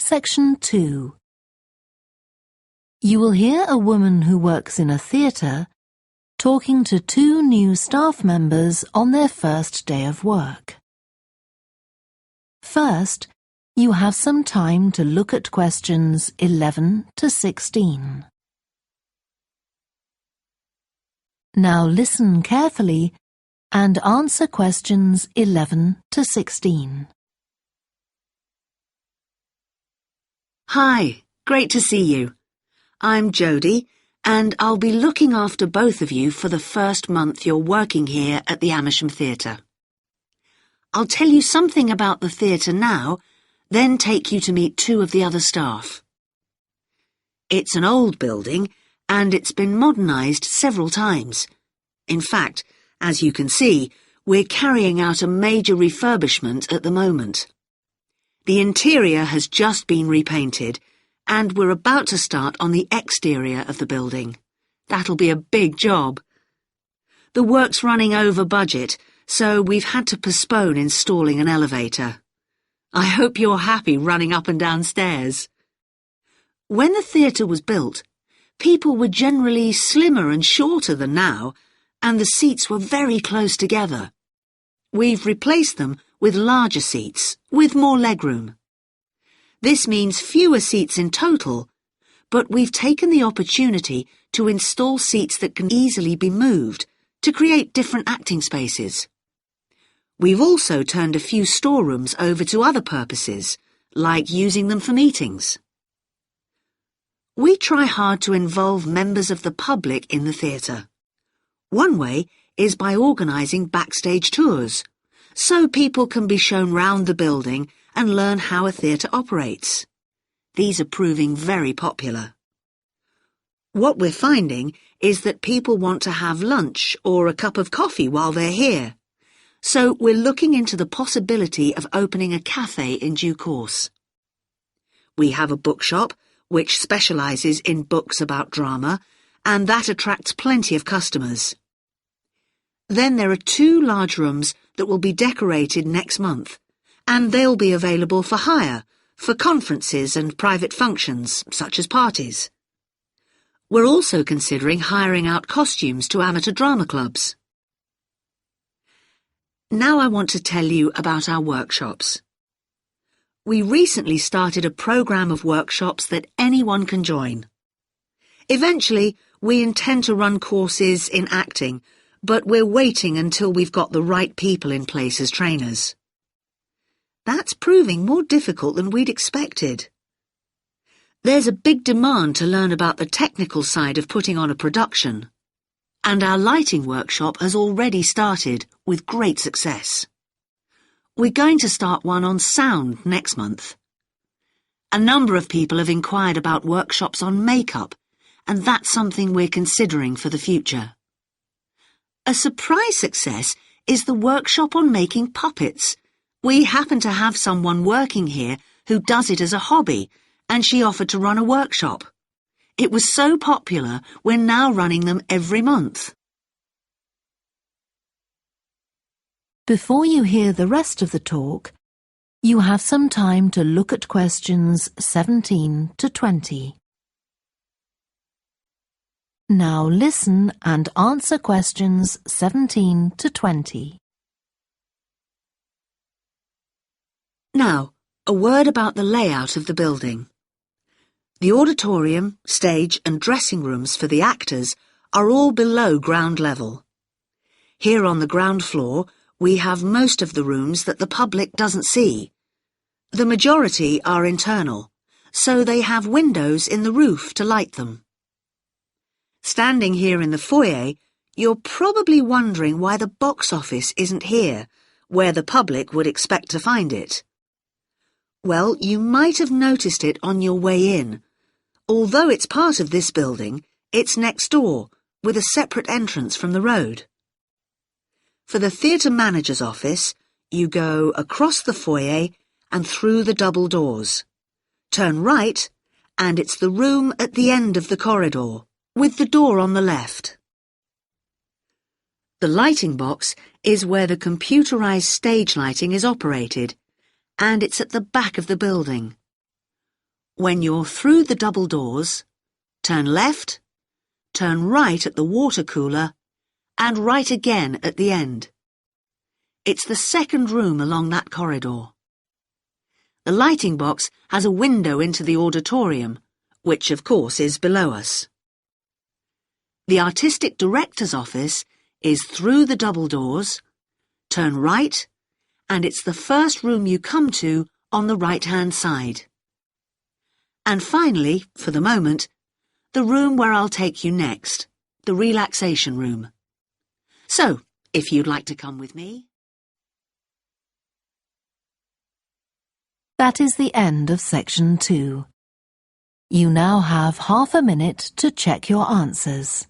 Section 2. You will hear a woman who works in a theatre talking to two new staff members on their first day of work. First, you have some time to look at questions 11 to 16. Now listen carefully and answer questions 11 to 16. Hi, great to see you. I'm Jodie, and I'll be looking after both of you for the first month you're working here at the Amersham Theatre. I'll tell you something about the theatre now, then take you to meet two of the other staff. It's an old building, and it's been modernised several times. In fact, as you can see, we're carrying out a major refurbishment at the moment. The interior has just been repainted, and we're about to start on the exterior of the building. That'll be a big job. The work's running over budget, so we've had to postpone installing an elevator. I hope you're happy running up and down stairs. When the theatre was built, people were generally slimmer and shorter than now, and the seats were very close together. We've replaced them with larger seats, with more legroom. This means fewer seats in total, but we've taken the opportunity to install seats that can easily be moved to create different acting spaces. We've also turned a few storerooms over to other purposes, like using them for meetings. We try hard to involve members of the public in the theatre. One way is by organising backstage tours, so people can be shown round the building and learn how a theatre operates. These are proving very popular. What we're finding is that people want to have lunch or a cup of coffee while they're here, so we're looking into the possibility of opening a cafe in due course. We have a bookshop which specialises in books about drama, and that attracts plenty of customers. Then there are two large rooms that will be decorated next month, and they'll be available for hire, for conferences and private functions, such as parties. We're also considering hiring out costumes to amateur drama clubs. Now I want to tell you about our workshops. We recently started a programme of workshops that anyone can join. Eventually, we intend to run courses in acting, but we're waiting until we've got the right people in place as trainers. That's proving more difficult than we'd expected. There's a big demand to learn about the technical side of putting on a production, and our lighting workshop has already started with great success. We're going to start one on sound next month. A number of people have inquired about workshops on makeup, and that's something we're considering for the future. A surprise success is the workshop on making puppets. We happen to have someone working here who does it as a hobby, and she offered to run a workshop. It was so popular, we're now running them every month. Before you hear the rest of the talk, you have some time to look at questions 17 to 20. Now listen and answer questions 17 to 20. Now, a word about the layout of the building. The auditorium, stage and dressing rooms for the actors are all below ground level. Here on the ground floor, we have most of the rooms that the public doesn't see. The majority are internal, so they have windows in the roof to light them. Standing here in the foyer, you're probably wondering why the box office isn't here, where the public would expect to find it. Well, you might have noticed it on your way in. Although it's part of this building, it's next door, with a separate entrance from the road. For the theatre manager's office, you go across the foyer and through the double doors. Turn right, and it's the room at the end of the corridor, with the door on the left. The lighting box is where the computerized stage lighting is operated, and it's at the back of the building. When you're through the double doors, turn left, turn right at the water cooler, and right again at the end. It's the second room along that corridor. The lighting box has a window into the auditorium, which of course is below us. The artistic director's office is through the double doors, turn right, and it's the first room you come to on the right-hand side. And finally, for the moment, the room where I'll take you next, the relaxation room. So, if you'd like to come with me. That is the end of section 2. You now have half a minute to check your answers.